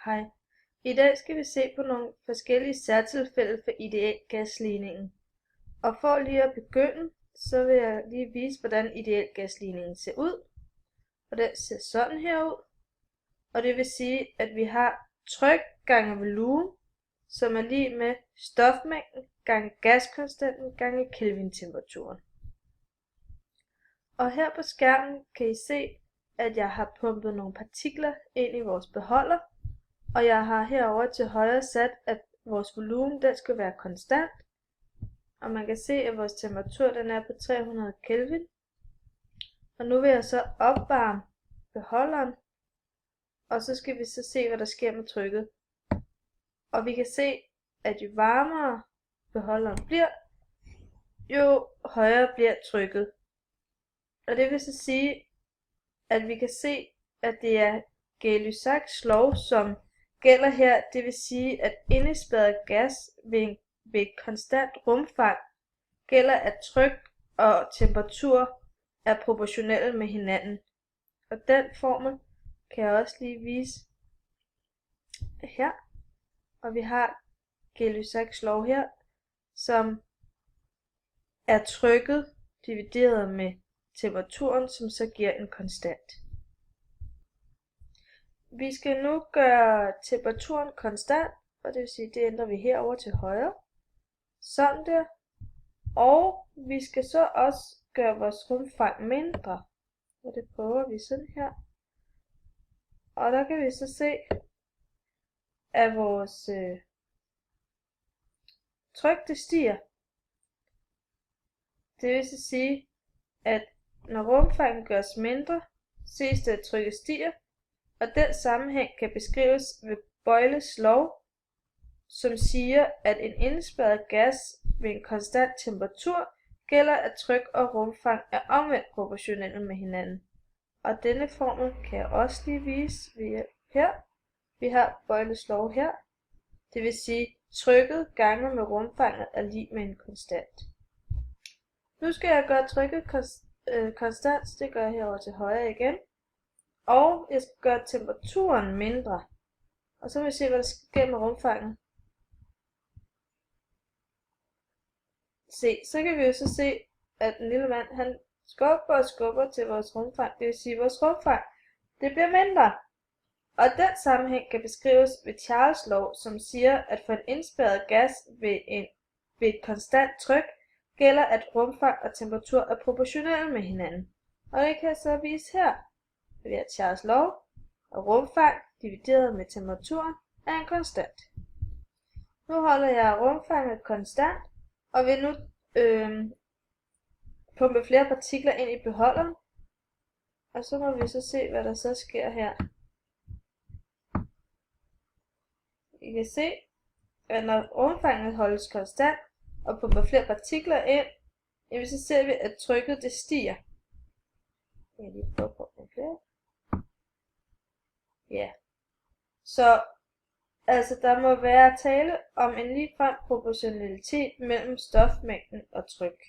Hej. I dag skal vi se på nogle forskellige særtilfælde for idealgasligningen. Og for lige at begynde, så vil jeg lige vise, hvordan idealgasligningen ser ud. Og den ser sådan her ud. Og det vil sige, at vi har tryk gange volumen, som er lig med stofmængden gange gaskonstanten gange Kelvin-temperaturen. Og her på skærmen kan I se, at jeg har pumpet nogle partikler ind i vores beholder. Og jeg har herover til højre sat, at vores volumen den skal være konstant. Og man kan se, at vores temperatur den er på 300 Kelvin. Og nu vil jeg så opvarme beholderen. Og så skal vi så se, hvad der sker med trykket. Og vi kan se, at jo varmere beholderen bliver, jo højere bliver trykket. Og det vil så sige, at vi kan se, at det er Gay-Lussac's lov, som gælder her. Det vil sige, at indespærret gas ved et konstant rumfang gælder, at tryk og temperatur er proportionelle med hinanden. Og den formel kan jeg også lige vise her. Og vi har Gay-Lussac's lov her, som er trykket divideret med temperaturen, som så giver en konstant. Vi skal nu gøre temperaturen konstant, og det vil sige, det ændrer vi herover til højre. Sådan der. Og vi skal så også gøre vores rumfang mindre. Og det prøver vi sådan her. Og der kan vi så se, at vores tryk det stiger. Det vil så sige, at når rumfanget gøres mindre, ses det, at trykket stiger. Og den sammenhæng kan beskrives ved Boyles lov, som siger, at en indespærret gas ved en konstant temperatur gælder, at tryk og rumfang er omvendt proportionelle med hinanden. Og denne formel kan jeg også lige vise her. Vi har Boyles lov her. Det vil sige, at trykket ganget med rumfanget er lig med en konstant. Nu skal jeg gøre trykket konstant, det gør jeg herover til højre igen. Og jeg skal gøre temperaturen mindre. Og så vil vi se, hvad der sker med rumfanget. Så kan vi jo så se, at den lille mand, han skubber til vores rumfang. Det vil sige, at vores rumfang, det bliver mindre. Og den sammenhæng kan beskrives ved Charles' lov, som siger, at for en indspærret gas ved et konstant tryk, gælder, at rumfang og temperatur er proportionelle med hinanden. Og det kan jeg så vise her. Vi har Charles' lov, og rumfang divideret med temperaturen er en konstant. Nu holder jeg rumfanget konstant, og vil nu pumpe flere partikler ind i beholderen. Og så må vi så se, hvad der så sker her. I kan se, at når rumfanget holdes konstant, og pumper flere partikler ind, så ser vi, at trykket det stiger. Jeg kan lige prøve på nogle flere. Ja. Så altså der må være tale om en ligefrem proportionalitet mellem stofmængden og tryk.